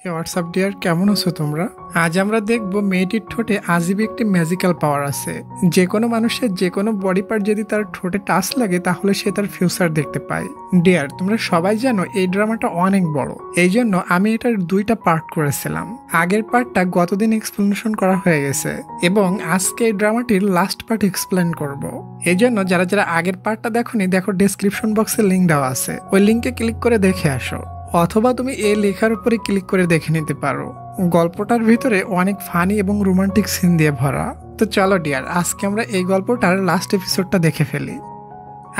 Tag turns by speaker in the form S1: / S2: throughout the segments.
S1: WhatsApp deer, কেমন আছো তোমরা? আজ আমরা দেখব মেয়েটির ঠোঁটে আজীব একটি ম্যাজিক্যাল পাওয়ার আছে। যে কোনো মানুষের যে কোনো বডি পার্ট যদি তার ঠোঁটে টাচ লাগে তাহলে সে তার ফিউচার দেখতে পায়। ডিয়ার, তোমরা সবাই জানো এই ড্রামাটা অনেক বড়, এই জন্য আমি এটার দুইটা পার্ট করেছিলাম। আগের পার্টটা গতদিন এক্সপ্লেনেশন করা হয়ে গেছে এবং আজকে এই ড্রামাটির লাস্ট পার্ট এক্সপ্লেন করব। এই জন্য যারা যারা আগের পার্টটা দেখোনি, দেখো ডেসক্রিপশন বক্সে লিঙ্ক দেওয়া আছে, ওই লিঙ্কে ক্লিক করে দেখে আসো, অথবা তুমি এই লেখার উপরে ক্লিক করে দেখে নিতে পারো। গল্পটার ভিতরে অনেক ফানি এবং রোমান্টিক সিন দিয়ে ভরা। তো চলো ডিয়ার, আজকে আমরা এই গল্পটার লাস্ট এপিসোডটা দেখে ফেলি।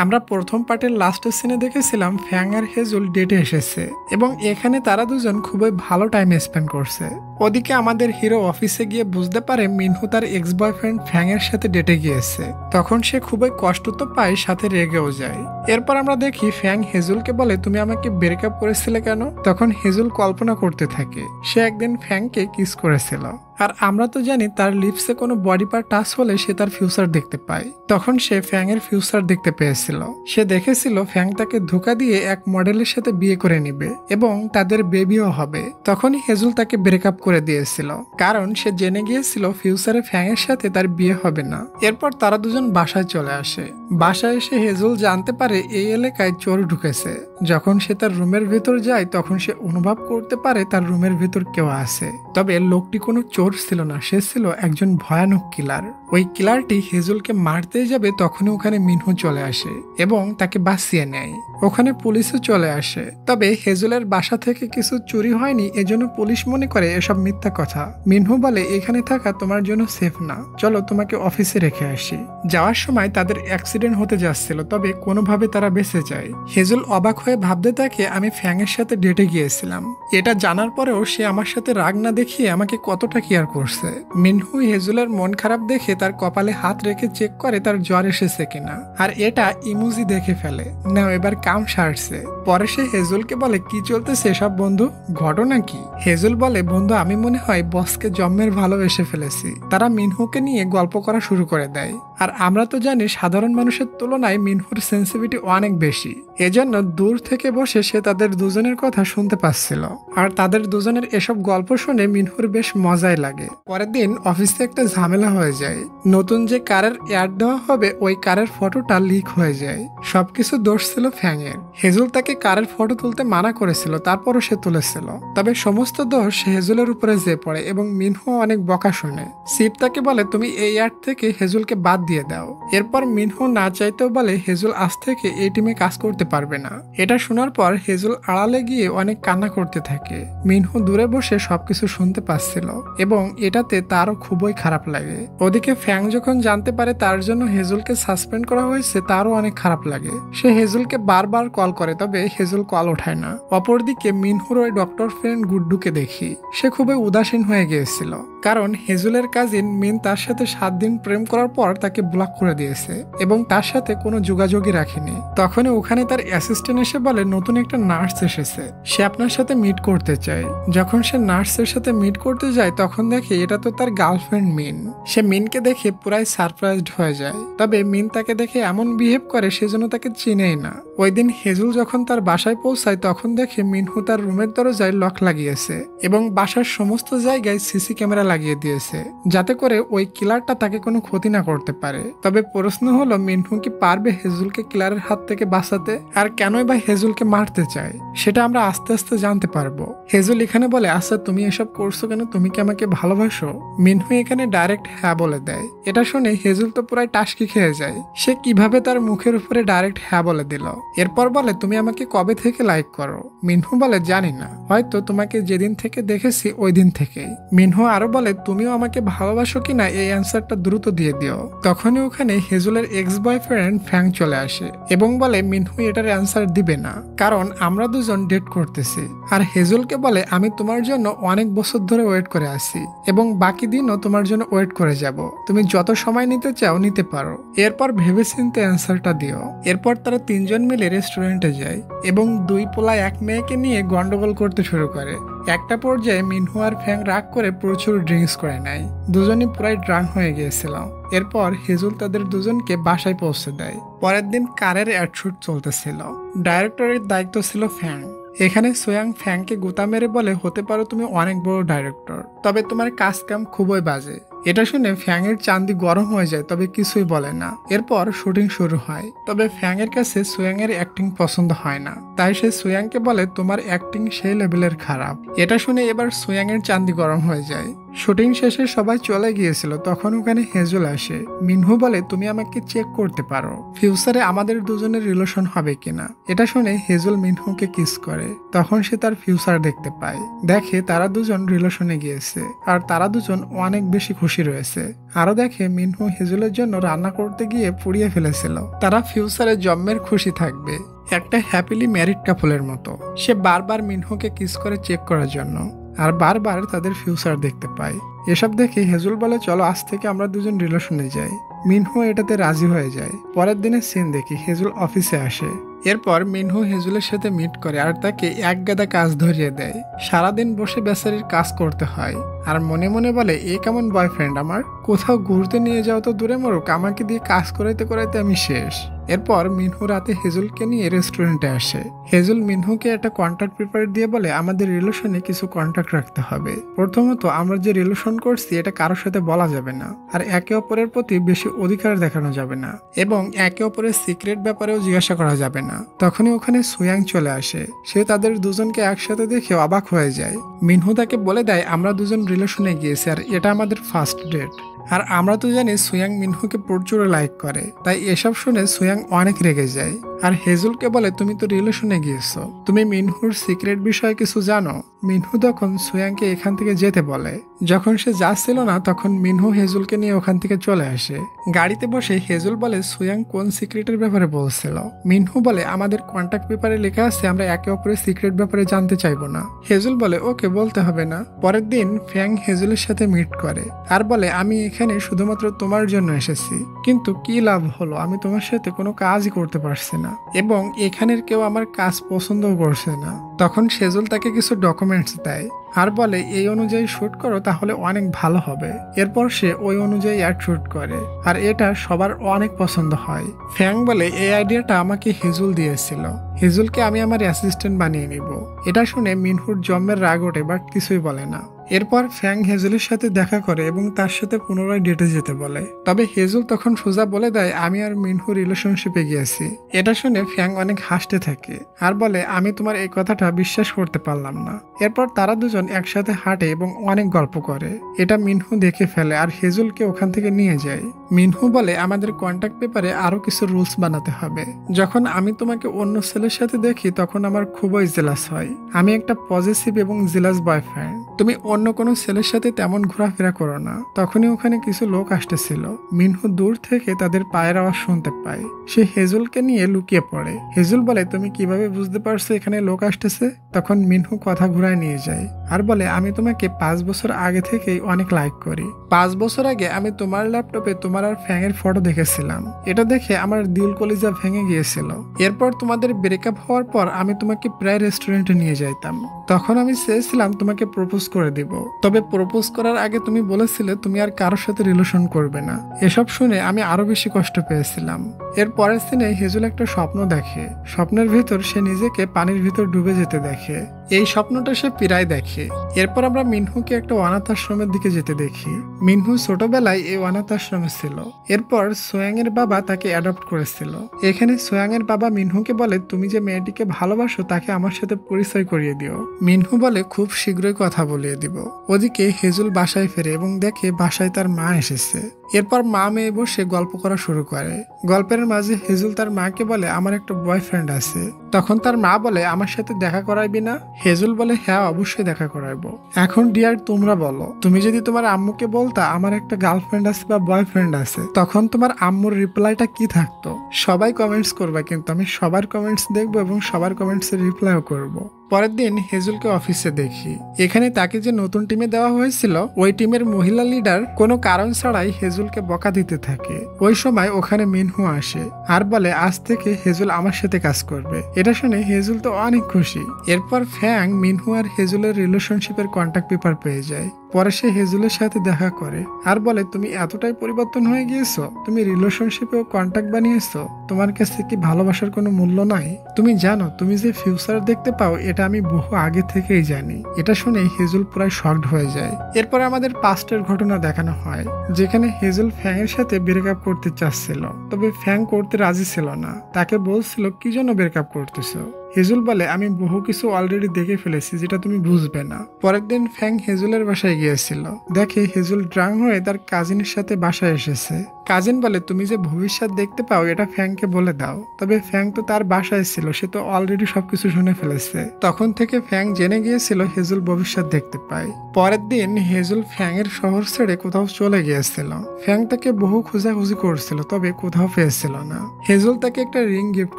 S1: আমরা প্রথম পার্টের লাস্টের সিনে দেখেছিলাম ফ্যাং আর হেজুল ডেটে এসেছে এবং এখানে তারা দুজন খুবই ভালো টাইম স্পেন্ড করছে। ওদিকে আমাদের হিরো অফিসে গিয়ে বুঝতে পারে মিনহু তার এক্স বয়ফ্রেন্ড ফ্যাং এর সাথে ডেটে গিয়েছে। তখন সে খুবই কষ্ট তো পায়, সাথে রেগেও যায়। এরপর আমরা দেখি ফ্যাং হেজুলকে বলে, তুমি আমাকে ব্রেকআপ করেছিলে কেন? তখন হেজুল কল্পনা করতে থাকে সে একদিন ফ্যাংকে কিস করেছিল, আর আমরা তো জানি তার লিপসে কোনো বডি পার্ট টাচ হলে সে তার ফিউচার দেখতে পায়। তখন সে ফ্যাং এর ফিউচার দেখতে পেয়েছিল। সে দেখেছিল ফ্যাং তাকে ধোকা দিয়ে এক মডেলের সাথে বিয়ে করে নিবে এবং তাদের বেবিও হবে। তখনই হেজুল তাকে ব্রেকআপ করে দিয়েছিল, কারণ সে জেনে গিয়েছিল ফিউচারে ফ্যাং এর সাথে তার বিয়ে হবে না। এরপর তারা দুজন বাসায় চলে আসে। বাসায় এসে হেজুল জানতে পারে এই এলাকায় চোর ঢুকেছে। যখন সে তার রুমের ভেতর যায় তখন সে অনুভব করতে পারে তার রুমের ভেতর কেউ আছে। তবে লোকটি কোনো চোর ছিল না, সে ছিল একজন ভয়ানক কিলার। ওই কিলারটি হেজুলকে মারতেই যাবে তখনই ওখানে মিনহু চলে আসে এবং তাকে বাঁচিয়ে নেয়। ওখানে পুলিশও চলে আসে। তবে হেজুলের বাসা থেকে কিছু চুরি হয়নি, এজন্য পুলিশ মনে করে এসব মিথ্যা কথা। মিনহু বলে, এখানে থাকা তোমার জন্য সেফ না, চলো তোমাকে অফিসে রেখে আসি। যাওয়ার সময় তাদের অ্যাক্সিডেন্ট হতে যাচ্ছিল, তবে কোনোভাবে তারা বেঁচে যায়। হেজুল অবাক হয়ে ভাবতে থাকে, আমি ফ্যাং এর সাথে ডেটে গিয়েছিলাম। এটা জানার পরেও সে আমার সাথে রাগ না দেখিয়ে আমাকে কতটা কেয়ার করছে। মিনহু হেজুলের মন খারাপ দেখে তার কপালে হাত রেখে চেক করে তার জ্বর এসেছে কিনা, আর এটা ইমোজি দেখে ফেলে। না, এবার কাম সারছে। পরে সে হেজুলকে বলে, কি চলতেছে সব বন্ধু, ঘটনা কি? হেজুল বলে, বন্ধু আমি মনে হয় বসকে জন্মের ভালোবেসে ফেলেছি। তারা মিনহুকে নিয়ে গল্প করা শুরু করে দেয়। আর আমরা তো জানি সাধারণ মানুষের তুলনায় মিনহুর সেন্সিটিভিটি অনেক বেশি, এজন্য দূর থেকে বসে সে তাদের দুজনের কথা শুনতে পাচ্ছিল। আর তাদের দুজনের এসব গল্প শুনে মিনহুর বেশ মজাই লাগে। পরের দিন অফিসে একটা ঝামেলা হয়ে যায়। নতুন যে কারের অ্যাড দেওয়া হবে ওই কারের ফটোটা লিক হয়ে যায়। সবকিছু দোষ ছিল ফ্যাং এর। হেজুল তাকে কারের ফটো তুলতে মানা করেছিল, তারপরও সে তুলেছিল। তবে সমস্ত দোষ হেজুলের উপরে যেয়ে পড়ে এবং মিনহু অনেক বকা শুনে। শিব তাকে বলে, তুমি এই অ্যাড থেকে হেজুলকে বাদ দিয়ে দাও। এরপর মিনহু না চাইতেও বলে হেজুল আজ থেকে এই টিমে কাজ করতে পারবে না। এটা শোনার পর হেজুল আড়ালে গিয়ে অনেক কান্না করতে থাকে। মিনহু দূরে বসে সবকিছু শুনতে পাচ্ছিল এবং এটাতে তারও খুবই খারাপ লাগে। ওদিকে ফ্যাং যখন জানতে পারে তার জন্য হেজুলকে সাসপেন্ড করা হয়েছে, তারও অনেক খারাপ লাগে। সে হেজুলকে বারবার কল করে, তবে হেজুল কল ওঠায় না। অপরদিকে মিনহুর ওই ডক্টর ফ্রেন্ড গুড্ডুকে দেখি সে খুবই উদাসীন হয়ে গিয়েছিল, কারণ হেজুলের কাজিন মিন তার সাথে 7 দিন প্রেম করার পর তাকে ব্লক করে দিয়েছে এবং তার সাথে কোনো যোগাযোগই রাখেনি। তখনই ওখানে তার অ্যাসিস্ট্যান্ট এসে বলে, নতুন একটা নার্স এসেছে, সে আপনার সাথে মিট করতে চায়। যখন সে নার্সের সাথে মিট করতে যায় তখন দেখে এটা তো তার গার্লফ্রেন্ড মিন। সে মিনকে দেখে পুরাই সারপ্রাইজড হয়ে যায়। তবে মিন তাকে দেখে এমন বিহেভ করে সেজন্য তাকে চিনেই না। ওই দিন হেজুল যখন তার বাসায় পৌঁছায় তখন দেখে মিনহু তার রুমের দরজায় লক লাগিয়েছে এবং বাসার সমস্ত জায়গায় সিসি ক্যামেরা লাগিয়ে দিয়েছে, যাতে করে ওই কিলারটা তাকে কোনো ক্ষতি না করতে পারে। তবে প্রশ্ন হলো, মিনহু কি পারবে হেজুলকে কিলারের হাত থেকে বাঁচাতে? আর কেনই বা হেজুলকে মারতে চায় সেটা আমরা আস্তে আস্তে জানতে পারবো। হেজুল এখানে বলে, আচ্ছা তুমি এসব করছো কেন, তুমি কি আমাকে ভালোবাসো? মিনহু এখানে ডাইরেক্ট হ্যাঁ বলে দেয়। এটা শুনে হেজুল তো পুরাই টাসকি খেয়ে যায়। সে কিভাবে তার মুখের উপরে ডাইরেক্ট হ্যাঁ বলে দিল। এরপর বলে, তুমি আমাকে কবে থেকে লাইক করো? মিনহু বলে, জানি না, হয়তো তোমাকে যেদিন থেকে দেখেছি ওই দিন থেকেই। মিনহু আরো বলে, তুমিও আমাকে ভালোবাসো কিনা এই অ্যান্সারটা দ্রুত দিয়ে দিও। তখনই ওখানে হেজুলের এক্স বয়ফ্রেন্ড ফ্যাং চলে আসে এবং বলে মিনহু এটার অ্যান্সার দিবে না, কারণ আমরা দুজন ডেট করতেছি। আর হেজুলকে বলে, আমি তোমার জন্য অনেক বছর ধরে ওয়েট করে আছি এবং বাকি দিনও তোমার জন্য ওয়েট করে যাব, তুমি যত সময় নিতে চাও নিতে পারো। এরপর ভেবেচিন্তে অ্যান্সারটা দিও। এরপর তারা তিনজন মিলে রেস্টুরেন্টে যায় এবং 2 পোলা 1 মেয়েকে নিয়ে গন্ডগোল করতে শুরু করে। একটা পর্যায়ে মিনহু আর ফ্যাং রাগ করে প্রচুর ড্রিঙ্কস করে নেয়। দুজনই পুরাই ড্রাঙ্ক হয়ে গিয়েছিল। এরপর হেজুল তাদের দুজনকে বাসায় পৌঁছে দেয়। পরের দিন কারের অ্যাডশুট চলতেছিল। ডাইরেক্টরের দায়িত্ব ছিল ফ্যাং। এখানে সোয়াং ফ্যাংকে গুতা মেরে বলে, হতে পারো তুমি অনেক বড় ডাইরেক্টর, তবে তোমার কাজ কাম খুবই বাজে। এটা শুনে ফ্যাংয়ের চান্দি গরম হয়ে যায়, তবে কিছুই বলে না। এরপর শুটিং শুরু হয়, তবে ফ্যাংয়ের কাছে সোয়াং এর অ্যাক্টিং পছন্দ হয় না, তাই সে সোয়াংকে বলে তোমার অ্যাক্টিং সেই লেভেলের খারাপ। এটা শুনে এবার সোয়াং এর চান্দি গরম হয়ে যায়। শুটিং শেষে সবাই চলে গিয়েছিল, তখন ওখানে হেজুল আসে। মিনহু বলে তুমি আমাকে চেক করতে পারো ফিউচারে আমাদের দুজনের রিলেশন হবে কিনা। এটা শুনে হেজুল মিনহুকে কিস করে, তখন সে তার ফিউচার দেখতে পায়, দেখে তারা দুজন রিলেশনে গিয়েছে আর তারা দুজন অনেক বেশি খুশি রয়েছে। আরো দেখে মিনহু হেজুলের জন্য রান্না করতে গিয়ে পুড়িয়ে ফেলেছিল। তারা ফিউচারে জন্মের খুশি থাকবে, একটা হ্যাপিলি ম্যারিড কাপলের মতো। সে বারবার মিনহুকে কিস করে চেক করার জন্য, আর বারবার তাদের ফিউচার দেখতে পায়। এসব দেখে হেজুল বলে চলো আজ থেকে আমরা দুজন রিলেশনে যাই। মিনহু এটাতে রাজি হয়ে যায়। পরের দিনের সিন দেখি হেজুল অফিসে আসে। এরপর মিনহু হেজুলের সাথে মিট করে আর তাকে এক গাদা কাজ ধরিয়ে দেয়। সারাদিন বসে বেচারির কাজ করতে হয় আর মনে মনে বলে এ কেমন বয়ফ্রেন্ড আমার, কোথাও ঘুরতে নিয়ে যাও তো দূরে মরুক, আমাকে দিয়ে কাজ করাইতে করাইতে আমি শেষ। এরপর মিনহু রাতে হেজুলকে নিয়ে রেস্টুরেন্টে আসে। হেজুল মিনহুকে একটা কন্ট্রাক্ট পেপার দিয়ে বলে আমাদের রিলেশনে কিছু কন্ট্রাক্ট রাখতে হবে। প্রথমত আমরা যে রিলেশন করছি এটা কারোর সাথে বলা যাবে না, আর একে অপরের প্রতি বেশি অধিকার দেখানো যাবে না, এবং একে অপরের সিক্রেট ব্যাপারেও জিজ্ঞাসা করা যাবে না। তখনই ওখানে সুয়াং চলে আসে। সে তাদের দুজনকে একসাথে দেখে অবাক হয়ে যায়। মিনহু তাকে বলে দেয় আমরা দুজন রিলেশনে গিয়েছি আর এটা আমাদের ফার্স্ট ডেট। আর আমরা তো জানি সুয়াং মিনহুকে প্রচুর লাইক করে, তাই এসব শুনে সুয়াং অনেক রেগে যায় আর হেজুলকে বলে তুমি তো রিলেশনে গিয়েছো, তুমি মিনহুর সিক্রেট বিষয়ে কিছু জানো। মিনহু তখন সুয়াংকে এখান থেকে যেতে বলে। যখন সে যাচ্ছিল না তখন মিনহু হেজুলকে নিয়ে ওখান থেকে চলে আসে। গাড়িতে বসে হেজুল বলে সুয়াং কোন সিক্রেটের ব্যাপারে বলছিল। মিনহু বলে আমাদের কন্ট্যাক্ট পেপারে লেখা আছে আমরা একে অপরের সিক্রেট ব্যাপারে জানতে চাইবো না। হেজুল বলে ওকে বলতে হবে না। পরের দিন ফ্যাং হেজুলের সাথে মিট করে আর বলে আমি এখানে শুধুমাত্র তোমার জন্য এসেছি, কিন্তু কি লাভ হলো, আমি তোমার সাথে কোনো কাজই করতে পারছি না এবং এখানের কেউ আমার কাজ পছন্দও করছে না। তখন সেজুল তাকে কিছু ডকুমেন্টস দেয় আর বলে এই অনুযায়ী শুট করো তাহলে অনেক ভালো হবে। এরপর সে ওই অনুযায়ী অ্যাড শুট করে আর এটা সবার অনেক পছন্দ হয়। ফ্যাং বলে এই আইডিয়াটা আমাকে হেজুল দিয়েছিল, হেজুলকে আমি আমার অ্যাসিস্ট্যান্ট বানিয়ে নিব। এটা শুনে মিনহুর জন্মের রাগ ওঠে, বাট কিছুই বলে না। এরপর ফ্যাং হেজুলের সাথে দেখা করে এবং তার সাথে পুনরায় ডেটে যেতে বলে, তবে হেজুল তখন সোজা বলে দেয় আমি আর মিনহু রিলেশনশিপে গিয়েছি। এটা শুনে ফ্যাং অনেক হাসতে থাকে আর বলে আমি তোমার এই কথাটা বিশ্বাস করতে পারলাম না। এরপর তারা দুজন একসাথে হাঁটে এবং অনেক গল্প করে। এটা মিনহু দেখে ফেলে আর হেজুলকে ওখান থেকে নিয়ে যায়। মিনহু বলে আমাদের কন্ট্যাক্ট পেপারে আরো কিছু রুলস বানাতে হবে। যখন আমি তোমাকে অন্য ছেলের সাথে দেখি তখন আমার খুবই জেলাস হয়। আমি একটা পজিটিভ এবং জেলাস বয়ফ্রেন্ড, তুমি অন্য কোনো ছেলের সাথে তেমন ঘোরাফেরা করো না। তখনই ওখানে কিছু লোক আসতেছিল। মিনহু দূর থেকে তাদের পায়ের আওয়াজ শুনতে পায়। সে হেজুলকে নিয়ে লুকিয়ে পড়ে। হেজুল বলে তুমি কিভাবে বুঝতে পারছো এখানে লোক আসতেছে? তখন মিনহু কথা ঘুরায় নিয়ে যায় আর বলে আমি তোমাকে 5 বছর আগে থেকেই অনেক লাইক করি। 5 বছর আগে আমি তোমার ল্যাপটপে তোমার আর ফ্যাংয়ের ফটো দেখেছিলাম, এটা দেখে আমার দিল কলিজা ভেঙে গিয়েছিল। এরপর তোমাদের ব্রেকআপ হওয়ার পর আমি তোমাকে প্রায় রেস্টুরেন্টে নিয়ে যাইতাম। তখন আমি চেয়েছিলাম তোমাকে প্রপোজ করে দিব, তবে প্রপোজ করার আগে তুমি বলেছিলে তুমি আর কারোর সাথে রিলেশন করবে না। এসব শুনে আমি আরো বেশি কষ্ট পেয়েছিলাম। এর পরের দিনে হেজুল একটা স্বপ্ন দেখে। স্বপ্নের ভিতর সে নিজেকে পানির ভিতর ডুবে যেতে দেখে। এই স্বপ্নটা সে প্রায় দেখে। এরপর আমরা মিনহুকে একটা অনাথ আশ্রমের দিকে যেতে দেখি। মিনহু ছোটবেলায় এই অনাথ আশ্রমে ছিল। এরপর সোয়াং এর বাবা তাকে অ্যাডপ্ট করেছিল। এখানে সোয়াং এর বাবা মিনহুকে বলে তুমি যে মেয়েটিকে ভালোবাসো তাকে আমার সাথে পরিচয় করিয়ে দিও। মিনহু বলে খুব শীঘ্রই কথা বলিয়ে দিব। ওদিকে হেজুল বাসায় ফেরে এবং দেখে বাসায় তার মা এসেছে। এরপর মা মেয়ে বসে গল্প করা শুরু করে। গল্পের মাঝে হেজুল তার মাকে বলে আমার একটা বয়ফ্রেন্ড আছে। তখন তার মা বলে আমার সাথে দেখা করাইবি না? হেজুল বলে হ্যাঁ অবশ্যই দেখা করাইবো। এখন ডিয়ার তোমরা বলো, তুমি যদি তোমার আম্মুকে বলতা আমার একটা গার্লফ্রেন্ড আছে বা বয়ফ্রেন্ড আছে, তখন তোমার আম্মুর রিপ্লাইটা কি থাকতো? সবাই কমেন্টস করবা, কিন্তু আমি সবার কমেন্টস দেখবো এবং সবার কমেন্টসের রিপ্লাইও করবো। পরের দিন হেজুলকে অফিসে দেখি। এখানে তাকে যে নতুন টিমে দেওয়া হয়েছিল ওই টিমের মহিলা লিডার কোনো কারণ ছাড়াই হেজুলকে বকা দিতে থাকে। ওই সময় ওখানে মিনহু আসে আর বলে আজ থেকে হেজুল আমার সাথে কাজ করবে। এটা শুনে হেজুল তো অনেক খুশি। এরপর ফ্যাং মিনহু আর হেজুলের রিলেশনশিপের কন্ট্যাক্ট পেপার পেয়ে যায়। পরে সে হেজুলের সাথে দেখা করে আর বলে তুমি এতটাই পরিবর্তন হয়ে গিয়েছো, তুমি রিলেশনশিপেও কন্ট্যাক্ট বানিয়েছো, তোমার কাছে কি ভালোবাসার কোনো মূল্য নাই? তুমি জানো তুমি যে ফিউচার দেখতে পাও এটা আমি বহু আগে থেকেই জানি। এটা শুনে হেজুল প্রায় শকড হয়ে যায়। এরপর আমাদের পাস্টের ঘটনা দেখানো হয়, যেখানে হেজুল ফ্যাং এর সাথে ব্রেকআপ করতে চাচ্ছিল, তবে ফ্যাং করতে রাজি ছিল না। তাকে বলছিল কি জন্য ব্রেকআপ করতেছো? হেজুল বলে আমি বহু কিছু অলরেডি দেখে ফেলেছি যেটা তুমি বুঝবে না। পরের দিন ফ্যাং হেজুলের বাসায় গিয়েছিল, দেখে হেজুল ড্রাং হয়ে তার কাজিনের সাথে বাসায় এসেছে। কাজিন বলে তুমি যে ভবিষ্যৎ দেখতে পাও এটা ফ্যাংকে বলে দাও। তবে ফ্যাং তো তার বাসায় ছিল, সে তো অলরেডি সবকিছু শুনে ফেলেছে। তখন থেকে ফ্যাং জেনে গিয়েছিল হেজুল ভবিষ্যৎ দেখতে পায়। পরের দিন হেজুল ফ্যাং এর শহর ছেড়ে কোথাও চলে গিয়েছিল। ফ্যাং তাকে বহু খোঁজাখুঁজি করছিল, তবে কোথাও পেয়েছিল না। হেজুল তাকে একটা রিং গিফট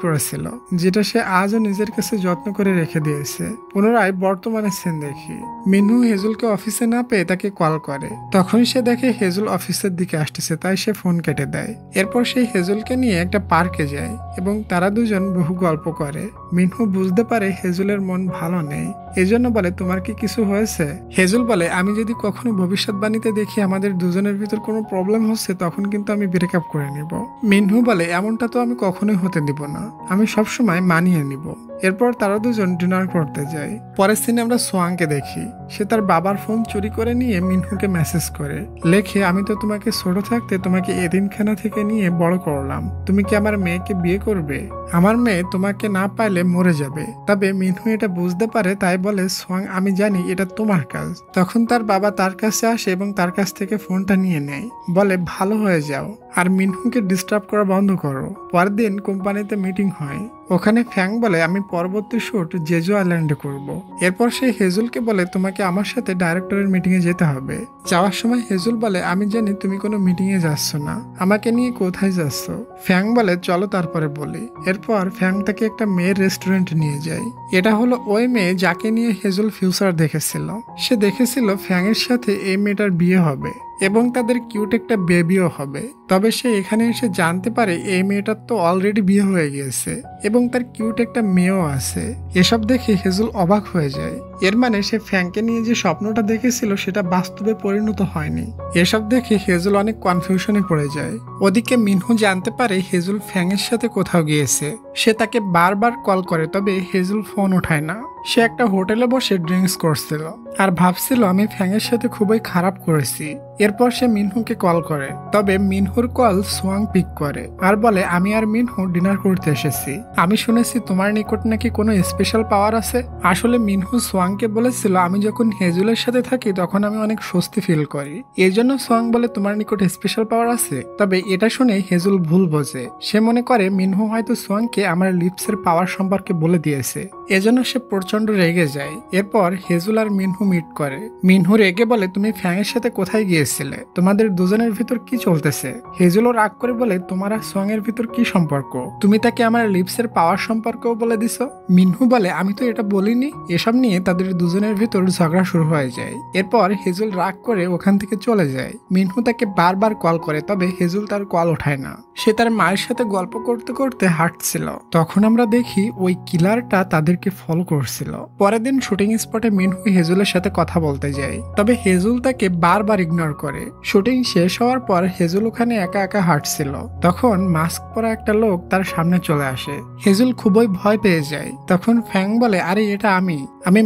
S1: করেছিল, যেটা সে আজও নিজের কাছে যত্ন করে রেখে দিয়েছে। পুনরায় বর্তমানে সিন দেখি, মিনহু হেজুলকে অফিসে না পেয়ে তাকে কল করে। তখন সে দেখে হেজুল অফিসের দিকে আসতেছে, তাই সে ফোন কেটে দেয়। এরপর সে হেজুলকে নিয়ে একটা পার্কে যায় এবং তারা দুজন বহু গল্প করে। মিনহু বুঝতে পারে হেজুলের মন ভালো নেই, এজন্য বলে তোমার কি কিছু হয়েছে? হেজুল বলে আমি যদি কখনো ভবিষ্যৎবাণীতে দেখি আমাদের দুজনের ভিতর কোনো প্রবলেম হচ্ছে তখন কিন্তু আমি ব্রেকআপ করে নিব। মিনহু বলে এমনটা তো আমি কখনোই হতে দিব না, আমি সবসময় মানিয়ে নিব। এরপর তারা দুজন ডিনার করতে যায়। পরের সিনে আমরা সোয়াংকে দেখি, সে তার বাবার ফোন চুরি করে নিয়ে মিনহুকে মেসেজ করে, লেখে আমি তো তোমাকে ছোট থাকতে তোমাকে এতিমখানা থেকে নিয়ে বড় করলাম, তুমি কি আমার মেয়েকে বিয়ে করবে? আমার মেয়ে তোমাকে না পাইলে মরে যাবে। তবে মিনহু এটা বুঝতে পারে, তাই বলে সোয়াং আমি জানি এটা তোমার কাজ। তখন তার বাবা তার কাছে আসে এবং তার কাছ থেকে ফোনটা নিয়ে নেয়, বলে ভালো হয়ে যাও আর মিনহুকে ডিস্টার্ব করা বন্ধ করো। পরের দিন কোম্পানিতে মিটিং হয়, ওখানে ফ্যাং বলে আমি পরবর্তী শুট জেজু আইল্যান্ডে করব। এরপর সে হেজুলকে বলে তোমাকে আমার সাথে ডাইরেক্টরের মিটিং এ যেতে হবে। যাওয়ার সময় হেজুল বলে আমি জানি তুমি কোনো মিটিং এ যাচ্ছ না, আমাকে নিয়ে কোথায় যাচ্ছ? ফ্যাং বলে চলো তারপরে বলি। এরপর ফ্যাং তাকে একটা মেয়ের রেস্টুরেন্টে নিয়ে যায়। এটা হলো ওই মেয়ে যাকে নিয়ে হেজুল ফিউচার দেখেছিল। সে দেখেছিল ফ্যাং এর সাথে এই মেয়েটার বিয়ে হবে এবং তাদের কিউট একটা বেবিও হবে। তবে সে এখানে এসে জানতে পারে এই মেয়েটার তো অলরেডি বিয়ে হয়ে গিয়েছে এবং তার কিউট একটা মেয়েও আছে। এসব দেখে হেজুল অবাক হয়ে যায়। এর মানে সে ফ্যাংকে নিয়ে যে স্বপ্নটা দেখেছিল সেটা বাস্তবে পরিণত হয়নি। এসব দেখে হেজুল অনেক কনফিউশনে পড়ে যায়। ওদিকে মিনহু জানতে পারে হেজুল ফ্যাং এর সাথে কোথাও গিয়েছে। সে তাকে বারবার কল করে, তবে হেজুল ফোন ওঠায় না। সে একটা হোটেলে বসে ড্রিঙ্কস করছিল আর ভাবছিল আমি ফ্যাংয়ের সাথে খুবই খারাপ করেছি। এরপর সে মিনহুকে কল করে, তবে মিনহুর কল সোয়াং পিক করে আর বলে আমি আর মিনহু ডিনার করতে এসেছি, আমি শুনেছি তোমার নিকট নাকি কোনো স্পেশাল পাওয়ার আছে। আসলে মিনহু সোয়াংকে বলেছিল আমি যখন হেজুলের সাথে থাকি তখন আমি অনেক স্বস্তি ফিল করি, এই জন্য সোয়াং বলে তোমার নিকট স্পেশাল পাওয়ার আছে। তবে এটা শুনে হেজুল ভুল বোঝে, সে মনে করে মিনহু হয়তো সোয়াংকে আমার লিপসের পাওয়ার সম্পর্কে বলে দিয়েছে, এজন্য সে প্রচন্ড রেগে যায়। এরপর হেজুল আর মিনহু মিট করে। মিনহু রেগে বলে তুমি ফ্যাংয়ের সাথে কোথায় গিয়েছিলে, তোমাদের দুজনের ভিতর কি চলতেছে? হেজুলও রাগ করে বলে তোমার আর সোয়াং এর ভিতর কি সম্পর্ক, তুমি তাকে আমার লিপসের পাওয়ার সম্পর্কেও বলে দিছো। মিনহু বলে আমি তো এটা বলিনি। এসব নিয়ে তাদের দুজনের ভিতর ঝগড়া শুরু হয়ে যায়। এরপর হেজুল রাগ করে ওখান থেকে চলে যায়। মিনহু তাকে বারবার কল করে, তবে হেজুল তার কল ওঠায় না। সে তার মায়ের সাথে গল্প করতে করতে হাঁটছিল। তখন আমরা দেখি ওই কিলারটা তাদেরকে ফলো করছিল। পরের দিন শুটিং স্পটে মিনহু হেজুলের সাথে কথা বলতে যায়, তবে হেজুল তাকে বারবার ইগনোর করে। শুটিং শেষ হওয়ার পর হেজুল ওখানে একা একা হাঁটছিল। তখন মাস্ক পরা একটা লোক তার সামনে চলে আসে। হেজুল খুবই ভয় পেয়ে যায়। তখন ফ্যাং বলে আরে এটা আমি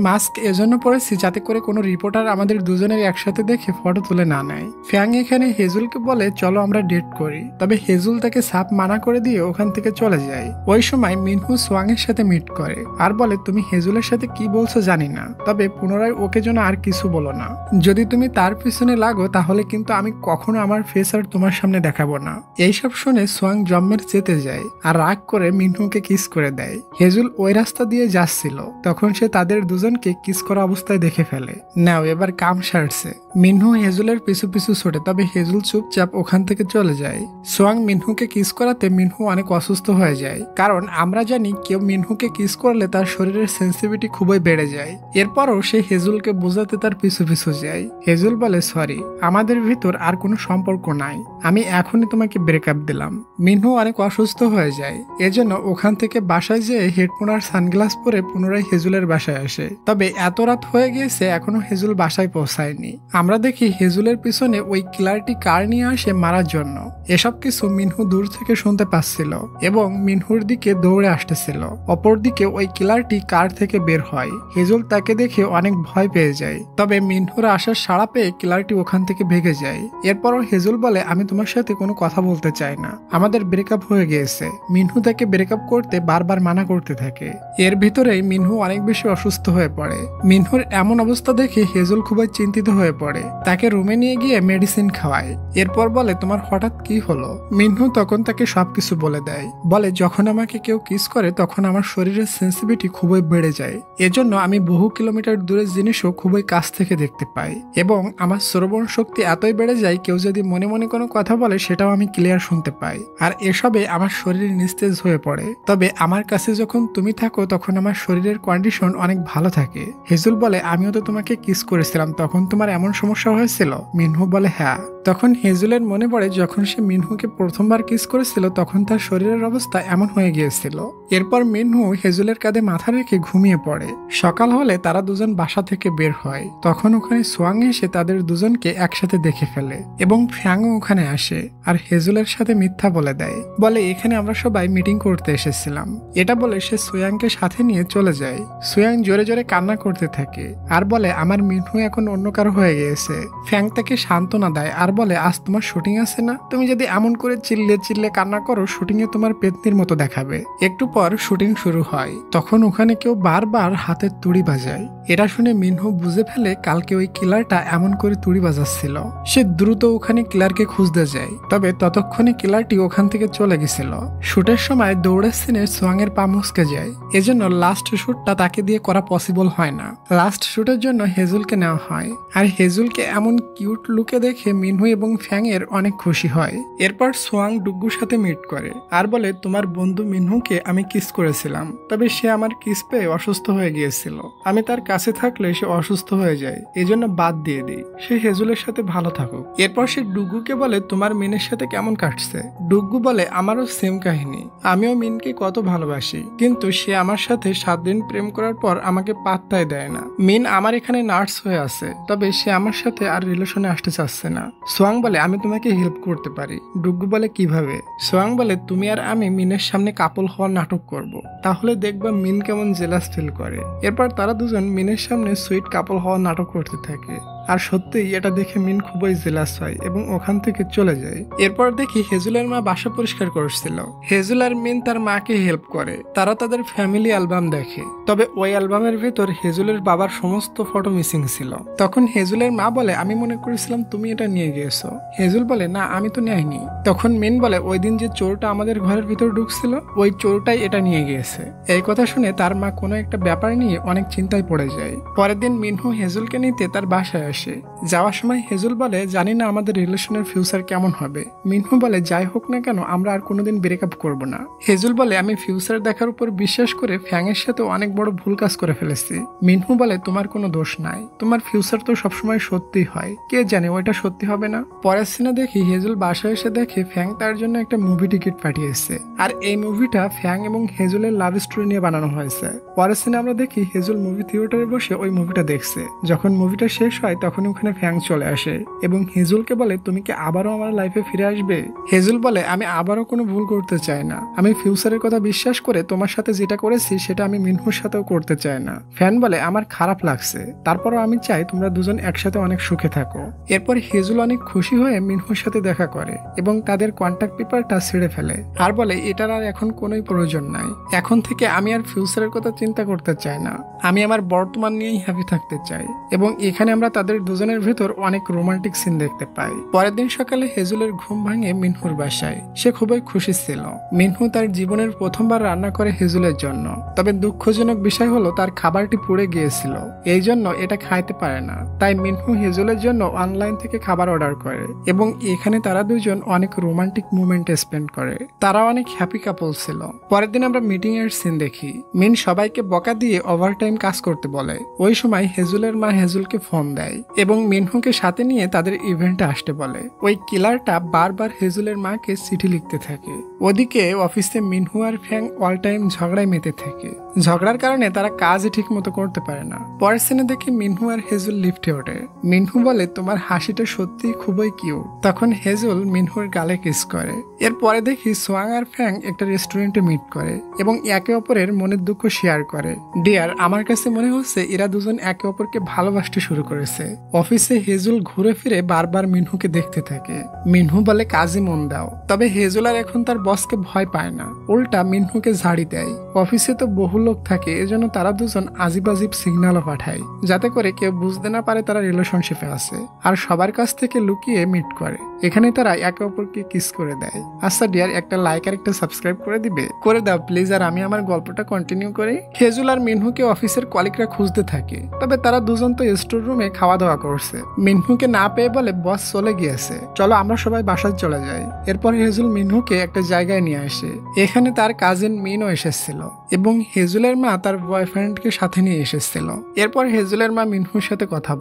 S1: মাস্ক এজন্য পরেছি যাতে করে কোনো রিপোর্টার আমাদের দুজনের একসাথে দেখে ফটো তুলে না নেয়। ফ্যাং এখানে হেজুলকে বলে চলো আমরা ডেট করি, তবে হেজুল তাকে সাপ মানা করে দিয়ে ওখান থেকে চলে যায়। ওই সময় মিনহু সোয়াং এর সাথে মিট করে আর বলে তুমি হেজুলের সাথে কি বলছো জানি না, তবে পুনরায় ওকে যেন আর কিছু বলো না। যদি তুমি তার পিছনে লাগো তাহলে কিন্তু আমি কখনো আমার ফেস আর তোমার সামনে দেখাবো না। এইসব শুনে সোয়াং জম্মের চেতে যায় আর রাগ করে মিনহুকে কিস করে দেয়। হেজুল ওই রাস্তা দিয়ে যাচ্ছিল, তখন সে তাদের দুজনকে কিস করা অবস্থায় দেখে ফেলে। নাও এবার কাম সারছে। মিনহু হেজুলের পিছু পিছু ছোটে, তবে হেজুল চুপচাপ ওখান থেকে চলে যায়। সোয়াং মিনহুকে কিস করাতে মিনহু অনেক অসুস্থ হয়ে যায়, কারণ আমরা জানি কেউ মিনহুকে কিস করলে তার শরীরের সেন্সিটিভিটি খুবই বেড়ে যায়। এরপরও সে হেজুলকে বোঝাতে তার পিছু পিছু যায়। হেজুল বলে সরি, আমাদের ভিতর আর কোনো সম্পর্ক নাই, আমি এখনই তোমাকে ব্রেকআপ দিলাম। মিনহু অনেক অসুস্থ হয়ে যায়, এজন্য ওখান থেকে বাসায় যেয়ে হেডফোন আর সানগ্লাস পরে পুনরায় হেজুলের বাসায় আসে। তবে তবে এত রাত হয়ে গিয়েছে এখনো হেজুল বাসায় পৌঁছায়নি। আমরা দেখি হেজুলের পিছনে ওই কিলারটি কার নিয়ে আসে মারার জন্য। এসব কিছু মিনহু দূর থেকে শুনতে পাচ্ছিল এবং মিনহুর দিকে দৌড়ে আসতেছিল। অপরদিকে ওই কিলারটি কার থেকে বের হয়। হেজুল তাকে দেখে অনেক ভয় পেয়ে যায়। তবে মিনহুর আসার সাড়া পেয়ে কিলারটি ওখান থেকে ভেগে যায়। এরপরও হেজুল বলে, আমি তোমার সাথে কোনো কথা বলতে চাই না, আমাদের ব্রেকআপ হয়ে গিয়েছে। মিনহু তাকে ব্রেকআপ করতে বারবার মানা করতে থাকে। এর ভিতরেই মিনহু অনেক বেশি অসুস্থ হয়ে পড়ে। মিনহুর এমন অবস্থা দেখে হেজুল খুবই চিন্তিত হয়ে পড়ে। তাকে রুমে নিয়ে গিয়ে মেডিসিন খাওয়ায়। এরপর বলে, তোমার হঠাৎ কি হলো? মিনহু তখন তাকে সবকিছু বলে দেয়। বলে, যখন আমাকে কেউ কিস করে তখন আমার শরীরের সেন্সিটিভিটি খুবই বেড়ে যায়। এজন্য আমি বহু কিলোমিটার দূরের জিনিসও খুবই কাছ থেকে দেখতে পাই এবং আমার শ্রবণ শক্তি এতই বেড়ে যায় কেউ যদি মনে মনে কোনো কথা বলে সেটাও আমি ক্লিয়ার শুনতে পাই। আর এসবে আমার শরীর নিস্তেজ হয়ে পড়ে। তবে আমার কাছে যখন তুমি থাকো তখন আমার শরীরের কন্ডিশন অনেক ভালো থাকে। হেজুল বলে, আমিও তো তোমাকে কিস করেছিলাম, তখন তোমার এমন সমস্যা হয়েছিল? মিনহু বলে, হ্যাঁ। তখন হেজুলের মনে পড়ে যখন সে মিনহুকে প্রথমবার কিস করেছিল তখন তার শরীরের অবস্থা এমন হয়ে গিয়েছিল। এরপর মিনহু হেজুলের কাঁধে মাথা রেখে ঘুমিয়ে পড়ে। সকাল হলে তারা দুজন বাসা থেকে বের হয়। তখন ওখানে সোয়াং এসে তাদের দুজনকে একসাথে দেখে ফেলে এবং ফ্যাংও ওখানে আসে আর হেজুলের সাথে মিথ্যা বলে দেয়। বলে, এখানে আমরা সবাই মিটিং করতে এসেছিলাম। এটা বলে সে সোয়াংকে সাথে নিয়ে চলে যায়। সোয়াং জোরে জোরে কান্না করতে থাকে আর বলে, আমার মিনহু এখন অন্য কারো হয়ে গিয়েছে। ফ্যাং তাকে সান্ত্বনা দেয় আর বলে, আজ তোমার শুটিং আছে না? তুমি যদি এমন করে চিল্লে চিল্লে কান্না করো শুটিং এ তোমার পেতনির মতো দেখাবে। একটু পর শুটিং শুরু হয়। তখন ওখানে কেউ বারবার হাতের তুড়ি বাজায়। এটা শুনে মিনহু বুঝে ফেলে কালকে ওই কিলারটা এমন করে তুড়ি বাজাচ্ছিল। সে দ্রুত ওখানে কিলারকে খুঁজতে যায়। তবে ততক্ষণে কিলারটি ওখান থেকে চলে গেছিল। শুটের সময় দৌড়ের সিনে সোয়াং এর পা মুচকে যায়। এজন্য লাস্ট শুটটা তাকে দিয়ে করা পসিবল হয় না। লাস্ট শুটের জন্য হেজুলকে নেওয়া হয় আর হেজুলকে এমন কিউট লুকে দেখে মিনহু এবং ফ্যাং এর অনেক খুশি হয়। এরপর সোয়াং ডুগ্গুর সাথে মিট করে আর বলে, তোমার বন্ধু মিনহুকে আমি কিস করেছিলাম, তবে সে আমার কিস পেয়ে অসুস্থ হয়ে গিয়েছিল। আমি তার কাছে থাকলে সে অসুস্থ হয়ে যায়, এজন্য বাদ দিয়ে দিই। সে হেজুলের সাথে ভালো থাকুক। এরপর সে ডুগ্গুকে বলে, তোমার মিনের সাথে কেমন কাটছে? ডুগ্গু বলে, আমারও সেম কাহিনী। আমিও মিনকে কত ভালোবাসি, কিন্তু সে আমার সাথে 7 দিন প্রেম করার পর আমাকে পাত্তাই দেয় না। মিন আমার এখানে নার্স হয়ে আছে, তবে সে আমার সাথে আর রিলেশনে আসতে চাচ্ছে না। সোয়াং বলে, আমি তোমাকে হেল্প করতে পারি। ডুগ্গু বলে, কিভাবে? সোয়াং বলে, তুমি আর আমি মিনের সামনে কাপল হওয়ার নাটক করব, তাহলে দেখবা মিন কেমন জেলাস ফিল করে। এরপর তারা দুজন মিনের সামনে সুইট কাপল হওয়ার নাটক করতে থাকে। আর সত্যিই এটা দেখে মিন খুবই জেলাস হয় এবং ওখান থেকে চলে যায়। এরপর দেখি হেজুলের মা বাসা পরিষ্কার করছিল। হেজুল আর মিন তার মাকে হেল্প করে। তারা তাদের ফ্যামিলি অ্যালবাম দেখে। তবে ওই অ্যালবামের ভেতর হেজুলের বাবার সমস্ত ফটো মিসিং ছিল। তখন হেজুলের মা বলে, আমি মনে করেছিলাম তুমি এটা নিয়ে গিয়েছো। হেজুল বলে, না, আমি তো নেইনি। তখন মিন বলে, ওই দিন যে চোরটা আমাদের ঘরের ভিতর ঢুকছিল ওই চোরটাই এটা নিয়ে গিয়েছে। এই কথা শুনে তার মা কোনো একটা ব্যাপার নিয়ে অনেক চিন্তায় পড়ে যায়। পরের দিন মিনহু হেজুলকে নিতে তার বাসায় আসে। যাওয়ার সময় হেজুল বলে, জানি না আমাদের রিলেশনের ফিউচার কেমন হবে। মিনহু বলে, যাই হোক না কেন আমরা আর কোনোদিন ব্রেকআপ করব না। হেজুল বলে, আমি ফিউচার দেখার উপর বিশ্বাস করে ফ্যাং এর সাথে অনেক বড় ভুল কাজ করে ফেলেছি। মিনহু বলে, তোমার কোনো দোষ নাই, তোমার ফিউচার তো সবসময় সত্যি হয়, কে জানে ওইটা সত্যি হবে না। পরের সিনে দেখি হেজুল বাসায় এসে দেখে ফ্যাং তার জন্য একটা মুভি টিকিট পাঠিয়েছে আর এই মুভিটা ফ্যাং এবং হেজুলের লাভ স্টোরি নিয়ে বানানো হয়েছে। পরের সিনে আমরা দেখি হেজুল মুভি থিয়েটারে বসে ওই মুভিটা দেখছে। যখন মুভিটা শেষ হয় তখন ওখানে ফ্যাং চলে আসে এবং হেজুলকে বলে, তুমি কি আবারও আমার লাইফে ফিরে আসবে? হেজুল বলে, আমি আবারও কোনো ভুল করতে চাই না। আমি ফিউচারের কথা বিশ্বাস করে তোমার সাথে যেটা করেছি সেটা আমি মিনহুর সাথেও করতে চাই না। ফ্যান বলে, আমার খারাপ লাগছে, তারপরও আমি চাই তোমরা দুজন একসাথে অনেক সুখে থাকো। এরপর হেজুল অনেক খুশি হয়ে মিনহুর সাথে দেখা করে এবং তাদের কন্ট্যাক্ট পেপারটা ছিঁড়ে ফেলে আর বলে, এটার আর এখন কোনোই প্রয়োজন নাই। এখন থেকে আমি আর ফিউচারের কথা চিন্তা করতে চাই না, আমি আমার বর্তমান নিয়েই হ্যাপি থাকতে চাই। এবং এখানে আমরা তাদের দুজনের ভেতর অনেক রোমান্টিক সিন দেখতে পাই। পরের দিন সকালে হেজুলের ঘুম ভাঙে মিনহুর বাসায়। সে খুবই খুশি ছিল। মিনহু তার জীবনের প্রথমবার রান্না করে হেজুলের জন্য। তবে দুঃখজনক বিষয় হলো তার খাবারটি পুড়ে গিয়েছিল, এই জন্য এটা খাইতে পারে না। তাই মিনহু হেজুলের জন্য অনলাইন থেকে খাবার অর্ডার করে এবং এখানে তারা দুজন অনেক রোমান্টিক মুভমেন্ট স্পেন্ড করে। তারা অনেক হ্যাপি কাপল ছিল। পরের দিন আমরা মিটিং এর সিন দেখি। মিন সবাইকে বকা দিয়ে ওভারটাইম কাজ করতে বলে। ওই সময় হেজুলের মা হেজুলকে ফোন দেয় এবং মিনহুকে সাথে নিয়ে তাদের ইভেন্টে আসতে বলে। ওই কিলারটা বারবার হেজুলের মাকে চিঠি লিখতে থাকে। ওদিকে অফিসে মিনহু আর ফ্যাং অল টাইম ঝগড়ায় মেতে থাকে। ঝগড়ার কারণে তারা কাজই ঠিক মতো করতে পারে না। পরের সিনে দেখি মিনহু আর হেজুল লিফটে ওঠে। মিনহু বলে তোমার হাসিটা সত্যি খুবই কিউট। তখন হেজুল মিনহুর গালে কিস করে। এরপরে দেখি সোয়াং আর ফ্যাং একটা রেস্টুরেন্টে মিট করে এবং একে অপরের মনের দুঃখ শেয়ার করে। ডিয়ার, আমার কাছে মনে হচ্ছে এরা দুজন একে অপরকে ভালোবাসতে শুরু করেছে। অফিসে হেজুল ঘুরে ফিরে বারবার মিনহুকে দেখতে থাকে। মিনহু বলে কাজে মন দাও। তবে হেজুল আর এখন তার বসকে ভয় পায় না, উল্টা মিনহুকে ঝাড়ি দেয়। অফিসে তো বহু লোক থাকে, এজন্য তারা দুজন আজিব আজিব সিগন্যালও পাঠায় যাতে করে কেউ বুঝতে না পারে তারা রিলেশনশিপে আছে, আর সবার কাছ থেকে লুকিয়ে মিট করে। এখানে তারা একে অপরকে কিস করে দেয়। আচ্ছা ডিয়ার, একটা লাইক আর একটা সাবস্ক্রাইব করে দিবে? করে দাও প্লিজ। আর আমি আমার গল্পটা কন্টিনিউ করি। হেজুল আর মিনহুকে অফিসের কলিগরা খুঁজতে থাকে, তবে তারা দুজন তো স্টোর রুমে খাওয়া দাওয়া করছে। মিনহুকে না পেয়ে বলে বস চলে গিয়েছে, চলো আমরা সবাই বাসায় চলে যাই। এরপর হেজুল মিনহুকে একটা জায়গায় নিয়ে আসে। এখানে তার কাজিন মিনও এসেছিল এবং হেজুলের মা তার বয়ফ্রেন্ডকে সাথে নিয়ে এসেছিল। এরপর হেজুলের মা মিনহুর সাথে কথা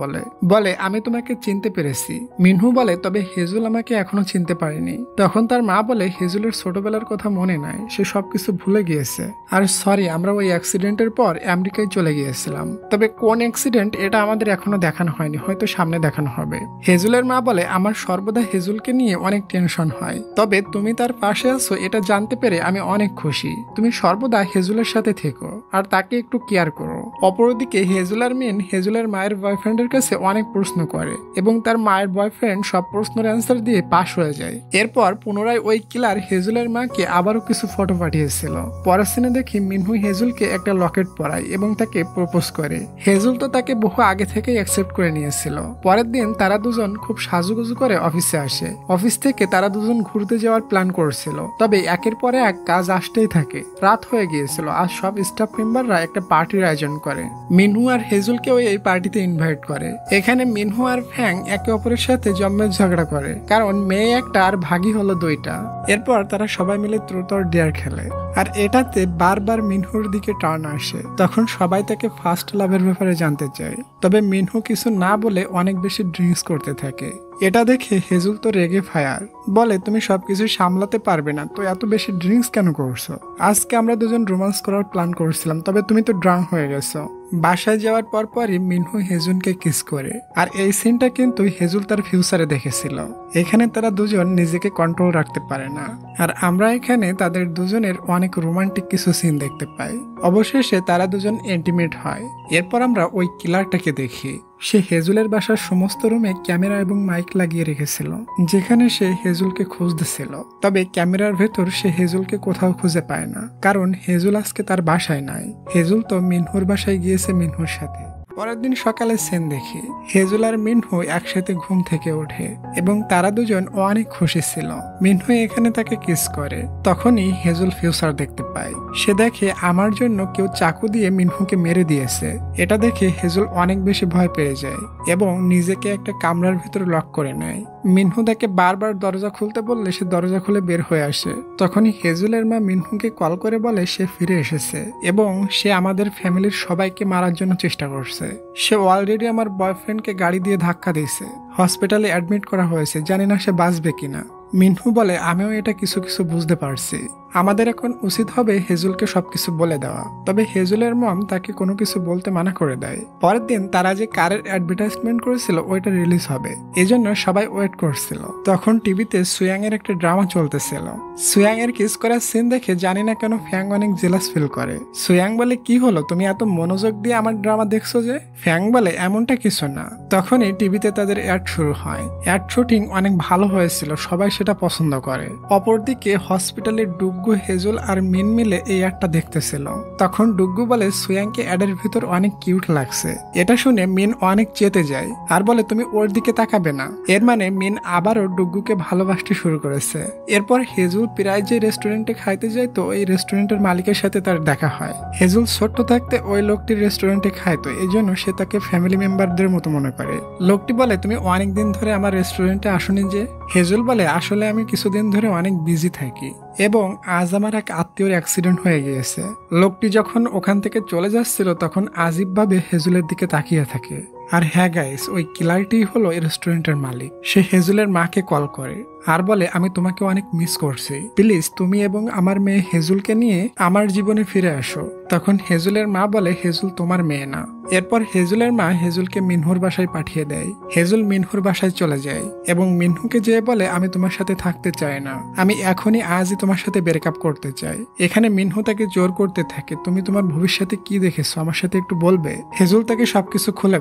S1: বলে আমি তোমাকে চিনতে পেরেছি। মিনহু বলে তবে হেজুল আমাকে এখনো চিনতে পারেনি। তখন তার মা বলে হেজুলের ছোটবেলার কথা মনে নাই, সে সবকিছু ভুলে গিয়েছে। আর সরি, আমরা ওই অ্যাক্সিডেন্টের পর আমেরিকায় চলে গিয়েছিলাম, তবে কোন অ্যাক্সিডেন্ট এটা আমাদের এখনো দেখানো হয়নি, হয়তো সামনে দেখানো হবে। হেজুলের মা বলে আমার সর্বদা হেজুলকে নিয়ে অনেক টেনশন হয়, তবে তুমি তার পাশে আছো এটা জানতে পেরে আমি অনেক খুশি। তুমি সর্বদা হেজুলের সাথে থেকো আর তাকে একটু কেয়ার করো। অপরদিকে হেজুল আর মিন হেজুলের মায়ের বয়ফ্রেন্ডের কাছে অনেক প্রশ্ন করে এবং তার মায়ের বয়ফ্রেন্ড সব প্রশ্নের অ্যান্সার দিয়ে পাশ হয়ে যায়। এরপর পুনরায় ওই কিলার হেজুলের মাকে আবারও কিছু ফটো পাঠিয়েছিল। পরের সিনে দেখি মিনহু হেজুলকে একটা লকেট পরায় এবং তাকে প্রপোজ করে। হেজুল তো তাকে বহু আগে থেকেই অ্যাকসেপ্ট করে নিয়েছিল। পরের দিন তারা দুজন খুব সাজুগুজু করে অফিসে আসে। অফিস থেকে তারা দুজন ঘুরতে যাওয়ার প্ল্যান করছিল, তবে একের পরে এক কাজ আসতেই থাকে। রাত হয়ে গিয়েছিল আর সব স্টাফ মেম্বাররা একটা পার্টির আয়োজন করে। মিনহু আর হেজুলকেও এই পার্টিতে ইনভাইট করে। এখানে মিনহু আর ফ্যাং একে অপরের সাথে জম্মের ঝগড়া করে, কারণ মেয়ে একটা আর ভাগি হলো দুইটা। এরপর তারা সবাই মিলে ট্রুথ অর ডেয়ার খেলে, আর এটাতে বারবার মিনহুর দিকে টার্ন আসে। তখন সবাই তাকে ফার্স্ট লাভের ব্যাপারে জানতে চায়, তবে মিনহু কিছু না বলে অনেক বেশি ড্রিঙ্কস করতে থাকে। এটা দেখে হেজুল তো রেগে ফায়ার, বলে তুমি সবকিছু সামলাতে পারবে না তো এত বেশি ড্রিঙ্কস কেন করছো? আজকে আমরা দুজন রোমান্স করার প্ল্যান করছিলাম, তবে তুমি তো ড্রাঙ্ক হয়ে গেছো। বাসায় যাওয়ার পরই মিনহু হেজুনকে কিস করে, আর এই সিনটা কিন্তু হেজুল তার ফিউচারে দেখেছিল। এখানে তারা দুজন নিজেকে কন্ট্রোল রাখতে পারে না, আর আমরা এখানে তাদের দুজনের অনেক রোমান্টিক কিছু সিন দেখতে পাই। অবশেষে তারা দুজন ইন্টিমেট হয়। এরপর আমরা ওই কিলারটাকে দেখি। সে হেজুলের বাসার সমস্ত রুমে ক্যামেরা এবং মাইক লাগিয়ে রেখেছিল, যেখানে সে হেজুলকে খুঁজতেছিল। তবে ক্যামেরার ভেতর সে হেজুলকে কোথাও খুঁজে পায় না, কারণ হেজুল আজকে তার বাসায় নাই। হেজুল তো মিনহুর বাসায় গিয়েছে মিনহুর সাথে। পরের দিন সকালে সেন দেখি হেজুল আর মিনহু একসাথে ঘুম থেকে ওঠে এবং তারা দুজন অনেক খুশি ছিল। মিনহু এখানে তাকে কিস করে। তখনই হেজুল ফিউচার দেখতে পায়। সে দেখে আমার জন্য কেউ চাকু দিয়ে মিনহুকে মেরে দিয়েছে। এটা দেখে হেজুল অনেক বেশি ভয় পেয়ে যায় এবং নিজেকে একটা কামরার ভিতরে লক করে নেয়। মিনহু তাকে বারবার দরজা খুলতে বললে সে দরজা খুলে বের হয়ে আসে। তখনই হেজুলের মা মিনহুকে কল করে বলে সে ফিরে এসেছে এবং সে আমাদের ফ্যামিলির সবাইকে মারার জন্য চেষ্টা করছে। সে অলরেডি আমার বয়ফ্রেন্ডকে গাড়ি দিয়ে ধাক্কা দিয়েছে, হসপিটালে অ্যাডমিট করা হয়েছে, জানি না সে বাঁচবে কিনা। মিনহু বলে আমিও এটা কিছু কিছু বুঝতে পারছি। আমাদের এখন উচিত হবে হেজুলকে সবকিছু বলে দেওয়া, তবে হেজুলের মম তাকে কোনো কিছু বলতে মানা করে দেয়। পরের দিন তারা যে কারের অ্যাডভার্টাইজমেন্ট করেছিল ওইটা রিলিজ হবে, এজন্য সবাই ওয়েট করছিল। তখন টিভিতে সুয়াং এর একটা ড্রামা চলতেছিল। সুয়াং এর কিস করার সিন দেখে জানি না কেন ফ্যাং অনেক জেলাস ফিল করে। সুয়াং বলে কি হলো, তুমি এত মনোযোগ দিয়ে আমার ড্রামা দেখছো যে? ফ্যাং বলে এমনটা কিছু না। তখনই টিভিতে তাদের অ্যাড শুরু হয়। অ্যাড শুটিং অনেক ভালো হয়েছিল, সবাই সেটা পছন্দ করে। অপরদিকে হসপিটালের ডুগ্গু, হেজুল আর মিন মিলে এই অ্যাডটা দেখতেছিল। তখন ডুগ্গু বলে সুয়াংকে অ্যাডের ভিতর অনেক কিউট লাগছে। এটা শুনে মিন অনেক চেতে যায় আর বলে তুমি ওর দিকে তাকাবে না। এর মানে মিন আবারও ডুগ্গুকে ভালোবাসতে শুরু করেছে। এরপর হেজুল প্রায় যে রেস্টুরেন্টে খাইতে যায় তো এই রেস্টুরেন্টের মালিকের সাথে তার দেখা হয়। হেজুল ছোট্ট থাকতে ওই লোকটির রেস্টুরেন্টে খাইতো, এই জন্য সে তাকে ফ্যামিলি মেম্বারদের মতো মনে করে। লোকটি বলে তুমি অনেকদিন ধরে আমার রেস্টুরেন্টে আসনি যে? হেজুল বলে আসলে আমি কিছুদিন ধরে অনেক বিজি থাকি এবং আজ আমার এক আত্মীয়র অ্যাক্সিডেন্ট হয়ে গিয়েছে। লোকটি যখন ওখান থেকে চলে যাচ্ছিল তখন আজীব ভাবে হেজুলের দিকে তাকিয়ে থাকে আর হ্যাঁ গাইস, ওই কিলারটি হলো এই রেস্টুরেন্টের মালিক। সে হেজুলের মাকে কল করে আর বলে আমি তোমাকে অনেক মিস করছি, প্লিজ তুমি এবং আমার মেয়ে হেজুলকে নিয়ে আমার জীবনে ফিরে আসো। তখন হেজুলের মা বলে হেজুল তোমার মেয়ে না। এরপর হেজুলের মা হেজুলকে মিনহুর বাসায় পাঠিয়ে দেয়। হেজুল মিনহুর বাসায় চলে যায় এবং মিনহুকে যেয়ে বলে আমি তোমার সাথে থাকতে চাই না, আমি এখনই আজই তোমার সাথে ব্রেকআপ করতে চাই। এখানে মিনহু তাকে জোর করতে থাকে তুমি তোমার ভবিষ্যতে কি দেখেছো আমার সাথে একটু বলবে। হেজুল তাকে সবকিছু খুলে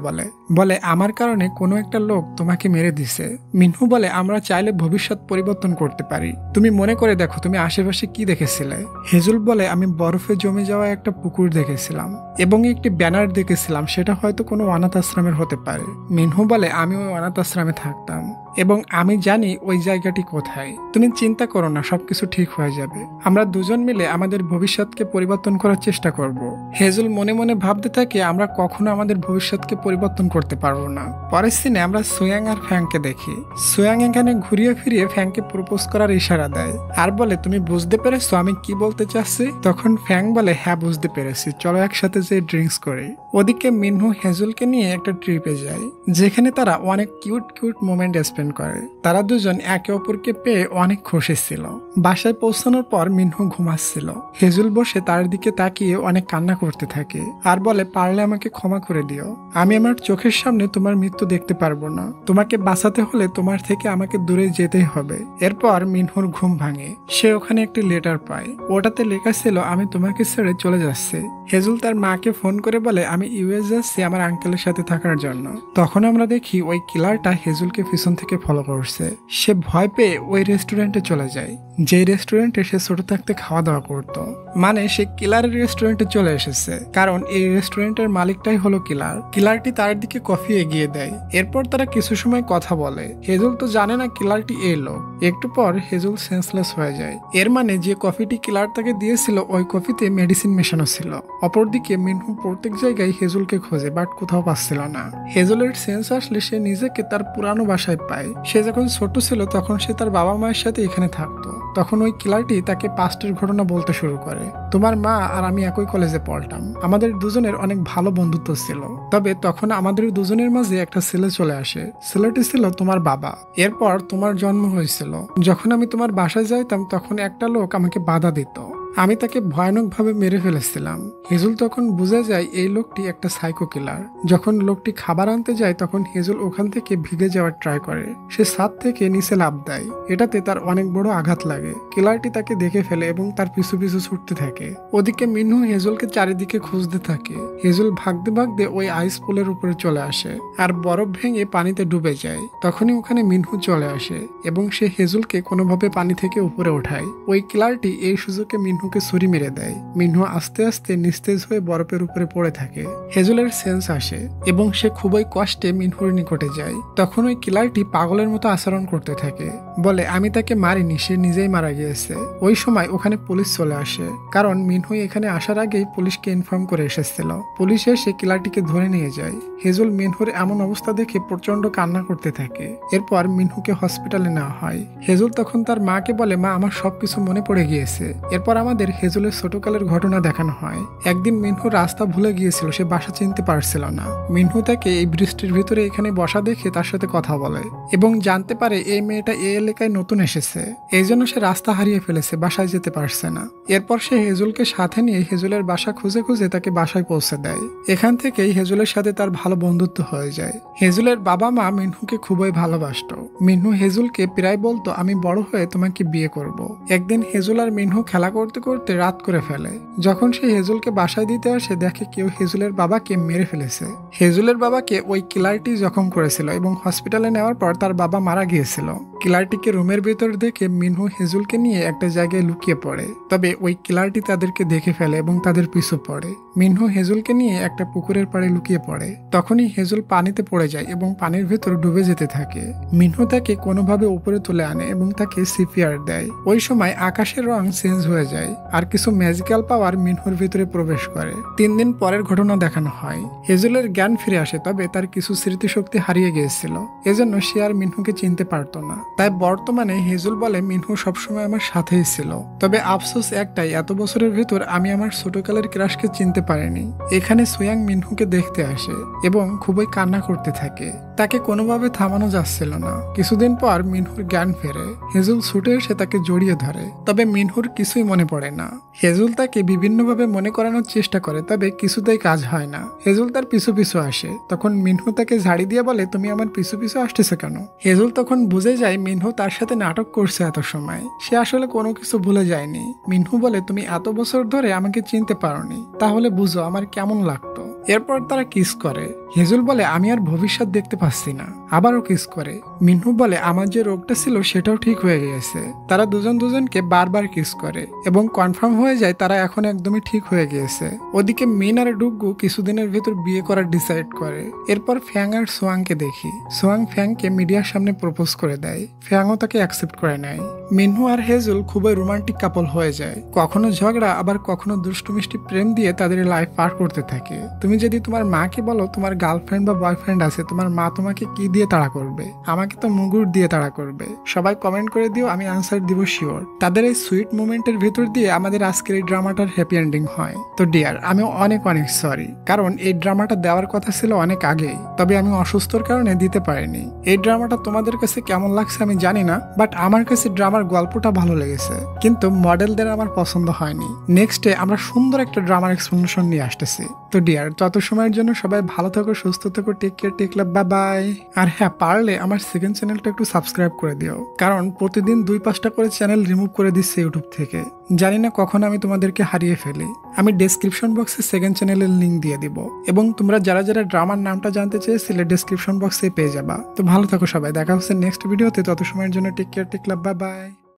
S1: বলে আমার কারণে কোনো একটা লোক তোমাকে মেরে দিছে। মিনহু বলে আমরা চাইলে ভবিষ্যৎ পরিবর্তন করতে পারি, তুমি মনে করে দেখো তুমি আশেপাশে কি দেখেছিলে। হেজুল বলে আমি বরফে জমে যাওয়া একটা পুকুর দেখেছিলাম এবং একটি ব্যানার দেখেছিলাম, সেটা হয়তো কোনো অনাথ আশ্রমের হতে পারে। মিনহু বলে আমি ওই অনাথ আশ্রমে থাকতাম এবং আমি জানি ওই জায়গাটি কোথায়, তুমি চিন্তা করো না, সবকিছু ঠিক হয়ে যাবে, আমরা দুজন মিলে আমাদের ভবিষ্যৎকে পরিবর্তন করার চেষ্টা করব। হেজুল মনে মনে ভাবতে থাকে আমরা কখনো আমাদের ভবিষ্যৎকে পরিবর্তন করতে পারবো না। পরের সিনে আমরা সুয়াং আর ফ্যাংকে দেখি। সুয়াং এখানে ঘুরিয়ে ফিরিয়ে ফ্যাংকে প্রপোজ করার ইশারা দেয় আর বলে তুমি বুঝতে পেরেছো আমি কি বলতে চাচ্ছি। তখন ফ্যাং বলে হ্যাঁ বুঝতে পেরেছি, চলো একসাথে যে ড্রিঙ্কস করি। ওদিকে মিনহু হেজুলকে নিয়ে একটা ট্রিপে যায় যেখানে তারা অনেক কিউট কিউট মোমেন্ট স্পেন্ড করে। তারা দুজন একে অপরকে পেয়ে অনেক খুশি ছিল। বাসায় পৌঁছানোর পর মিনহু ঘুমাচ্ছিল। হেজুল বসে তার দিকে তাকিয়ে অনেক কান্না করতে থাকে আর বলে পারলে আমাকে ক্ষমা করে দিও, আমি আমার চোখের সামনে তোমার মৃত্যু দেখতে পারবো না, তোমাকে বাঁচাতে হলে তোমার থেকে আমাকে দূরে যেতেই হবে। এরপর মিনহুর ঘুম ভাঙে, সে ওখানে একটি লেটার পায়, ওটাতে লেখা ছিল আমি তোমাকে ছেড়ে চলে যাচ্ছি। হেজুল তার মাকে ফোন করে বলে আমি ইউএস যাচ্ছি আমার আঙ্কেলের সাথে থাকার জন্য। তখন আমরা দেখি ওই কিলারটা হেজুলকে পিছন থেকে ফলো করছে। সে ভয় পেয়ে ওই রেস্টুরেন্টে চলে যায়, যে রেস্টুরেন্টে সে ছোট থাকতে খাওয়া দাওয়া করত। মানে সে কিলারের রেস্টুরেন্টে চলে এসেছে, কারণ এই রেস্টুরেন্টের মালিকটাই হলো কিলার। কিলারটি তার দিকে কফি এগিয়ে দেয়। এরপর তারা কিছু সময় কথা বলে। হেজুল তো জানে না কিলারটি এই লোক। একটু পর হেজুল সেন্সলেস হয়ে যায়। এর মানে যে কফিটি কিলার তাকে দিয়েছিল ওই কফিতে মেডিসিন মেশানো ছিল। অপরদিকে মিনহু প্রত্যেক জায়গায় হেজুলকে খোঁজে বাট কোথাও পাচ্ছিল না। হেজুলের সেন্স আসলে সে নিজেকে তার পুরানো বাসায় পায়। সে যখন ছোট ছিল তখন সে তার বাবা মায়ের সাথে এখানে থাকতো। তখন ওই কিলারটি তাকে পাস্টের ঘটনা বলতে শুরু করে, তোমার মা আর আমি একই কলেজে পড়তাম, আমাদের দুজনের অনেক ভালো বন্ধুত্ব ছিল, তবে তখন আমাদের দুজনের মাঝে একটা ছেলে চলে আসে, ছেলেটি ছিল তোমার বাবা। এরপর তোমার জন্ম হয়েছিল। যখন আমি তোমার বাসায় যাইতাম তখন একটা লোক আমাকে বাধা দিত, আমি তাকে ভয়ানকভাবে মেরে ফেলেছিলাম। হেজুল তখন বুঝে যায় এই লোকটি একটা সাইকো কিলার। যখন লোকটি খাবার আনতে যায় তখন হেজুল ওখান থেকে ভিগে যাওয়ার ট্রাই করে। সে ছাদ থেকে নিচে লাফ দেয়, এটাতে তার অনেক বড় আঘাত লাগে। কিলারটি তাকে দেখে ফেলে এবং তার পিছু পিছু ছুটতে থাকে। ওদিকে মিনহু হেজুলকে চারিদিকে খুঁজতে থাকে। হেজুল ভাগতে ভাগতে ওই আইস পুলের উপরে চলে আসে আর বরফ ভেঙে পানিতে ডুবে যায়। তখনই ওখানে মিনহু চলে আসে এবং সে হেজুলকে কোনোভাবে পানি থেকে উপরে ওঠায়। ওই কিলারটি এই সুযোগে মিনহুকে ছুরি মেরে দেয়। মিনহু আস্তে আস্তে নিস্তেজ হয়ে বরফের উপরে পড়ে থাকে। হেজুলের সেন্স আসে এবং সে খুবই কষ্টে মিনহুর নিকটে যায়। তখন ওই কিলারটি পাগলের মতো আচরণ করতে থাকে, বলে আমি তাকে মারিনি, সে নিজেই মারা গিয়েছে। ওই সময় ওখানে পুলিশ চলে আসে, কারণ মিনহু এখানে আসার আগেই পুলিশকে ইনফর্ম করে এসেছিল। পুলিশ এসে কিলারটিকে ধরে নিয়ে যায়। হেজুল মিনহুর এমন অবস্থা দেখে প্রচন্ড কান্না করতে থাকে। এরপর মিনহুকে হসপিটালে নেওয়া হয়। হেজুল তখন তার মাকে বলে মা আমার সবকিছু মনে পড়ে গিয়েছে। এরপর আমাদের হেজুলের ছোটকালের ঘটনা দেখানো হয়। একদিন মিনহু রাস্তা ভুলে গিয়েছিল, সে বাসা চিনতে পারছিল না। মিনহু তাকে এই বৃষ্টির ভিতরে এখানে বসা দেখে তার সাথে কথা বলে এবং জানতে পারে এই মেয়েটা এই এলাকায় নতুন এসেছে, এই জন্য সে রাস্তা হারিয়ে ফেলেছে, বাসায় যেতে পারছে না। এরপর সে হেজুলকে সাথে নিয়ে হেজুলের বাসা খুঁজে খুঁজে তাকে বাসায় পৌঁছে দেয়। এখান থেকেই হেজুলের সাথে তার ভালো বন্ধুত্ব হয়ে যায়। হেজুলের বাবা মা মিনহুকে খুবই ভালোবাসতো। মিনহু হেজুলকে প্রায় বলতো আমি বড় হয়ে তোমাকে বিয়ে করব। একদিন হেজুল আর মিনহু খেলা করতে করতে রাত করে ফেলে। যখন সে হেজুলকে বাসায় দিতে আসে দেখে কেউ হেজুলের বাবাকে মেরে ফেলেছে। হেজুলের বাবাকে ওই কিলারটি জখম করেছিল এবং হসপিটালে নেওয়ার পর তার বাবা মারা গিয়েছিল। কিলারটিকে রুমের ভেতর দেখে মিনহু হেজুলকে নিয়ে একটা জায়গায় লুকিয়ে পড়ে, তবে ওই কিলারটি তাদেরকে দেখে ফেলে এবং তাদের পিছু পড়ে। মিনহু হেজুলকে নিয়ে একটা পুকুরের পাড়ে লুকিয়ে পড়ে। তখনই হেজুল পানিতে পড়ে যায় এবং পানির ভেতর ডুবে যেতে থাকে। মিনহু তাকে কোনোভাবে উপরে তুলে আনে এবং তাকে সিপিআর দেয়। ওই সময় আকাশের রং চেঞ্জ হয়ে যায় আর কিছু ম্যাজিক্যাল পাওয়ার মিনহুর ভিতরে প্রবেশ করে। 3 দিন পরের ঘটনা দেখানো হয়। হেজেলের জ্ঞান ফিরে আসে, তবে তার কিছু স্মৃতিশক্তি হারিয়ে গিয়েছিল, এজন্য সে আর মিনহুকে চিনতে পারতো না। তাই বর্তমানে হেজেল বলে মিনহু সবসময় আমার সাথেই ছিল, তবে আফসোস একটাই, এত বছরের ভেতর আমি আমার ছোটকালের ক্রাশকে চিনতে পারিনি। এখানে সোয়াং মিনহুকে দেখতে আসে এবং খুবই কান্না করতে থাকে। তাকে কোনোভাবে থামানো যাচ্ছিল না। কিছুদিন পর মিনহুর জ্ঞান ফেরে। হেজুল ছুটে এসে তাকে জড়িয়ে ধরে, তবে মিনহুর কিছুই মনে পড়ে না। হেজুল তাকে বিভিন্নভাবে মনে করানোর চেষ্টা করে, তবে কিছুতেই কাজ হয় না। হেজুল তার পিছু পিছু আসে, তখন মিনহু তাকে ঝাড়ি দিয়ে বলে, তুমি আমার পিছু পিছু আসতেছো কেন? হেজুল তখন বুঝে যায় মিনহু তার সাথে নাটক করছে এত সময়, সে আসলে কোনো কিছু ভুলে যায়নি। মিনহু বলে, তুমি এত বছর ধরে আমাকে চিনতে পারোনি, তাহলে বুঝো আমার কেমন লাগতো। এরপর তারা কিস করে। হেজুল বলে, আমি আর ভবিষ্যৎ দেখতে পাচ্ছি না। আবারও কিস করে। মিনহু বলে, আমার যে রোগটা ছিল সেটাও ঠিক হয়ে গিয়েছে। তারা দুজন দুজনকে বারবার কিস করে এবং কনফার্ম হয়ে যায় তারা এখন একদমই ঠিক হয়ে গিয়েছে। ওদিকে মিন আর ডুগু কিছুদিনের ভেতর বিয়ে করার ডিসাইড করে। এরপর ফ্যাং আর সোয়াংকে দেখি। সোয়াং ফ্যাংকে মিডিয়ার সামনে প্রপোজ করে দেয়। ফ্যাংও তাকে অ্যাকসেপ্ট করে নেয়। মিনহু আর হেজুল খুবই রোমান্টিক কাপল হয়ে যায়। কখনো ঝগড়া, আবার কখনো দুষ্টু মিষ্টি প্রেম দিয়ে তাদের লাইফ পার করতে থাকে। তুমি যদি তোমার মাকে বলো তোমার গার্লফ্রেন্ড বা বয়ফ্রেন্ড আছে, তোমার মা তোমাকে কি দিয়ে তাড়া করবে? আমাকে তো মুগুর দিয়ে তাড়া করবে। সবাই কমেন্ট করে দিও, আমি আনসার দিব শিওর। তাদের এই সুইট মোমেন্টের ভেতর দিয়ে আমাদের আজকের এই ড্রামাটার হ্যাপি এন্ডিং হয়। তো ডিয়ার, আমি অনেক অনেক সরি, কারণ এই ড্রামাটা দেওয়ার কথা ছিল অনেক আগেই, তবে আমি অসুস্থর কারণে দিতে পারিনি। এই ড্রামাটা তোমাদের কাছে কেমন লাগছে আমি জানি না, বাট আমার কাছে ড্রামার গল্পটা ভালো লেগেছে, কিন্তু মডেলদের আমার পছন্দ হয়নি। নেক্সটে আমরা সুন্দর একটা ড্রামার এক্সপ্লেনেশন নিয়ে আসতেছি। তো ডিয়ার, তত সময়ের জন্য সবাই ভালো থাকো, সুস্থ থাকো, টেক কেয়ার, টেক লাভ, বাই বাই। আর হ্যাঁ, পারলে আমার সেকেন্ড চ্যানেলটা একটু সাবস্ক্রাইব করে দিও, কারণ প্রতিদিন 2-5টা করে চ্যানেল রিমুভ করে দিচ্ছে ইউটিউব থেকে। জানি না কখন আমি তোমাদেরকে হারিয়ে ফেলি। আমি ডেসক্রিপশন বক্সে সেকেন্ড চ্যানেলের লিঙ্ক দিয়ে দিব, এবং তোমরা যারা যারা ড্রামার নামটা জানতে চেয়েছিলে ডেসক্রিপশন বক্সে পেয়ে যাবা। তো ভালো থাকো সবাই, দেখা হচ্ছে নেক্সট ভিডিওতে। তত সময়ের জন্য টেক কেয়ার, টেক লাভ, বাই বাই।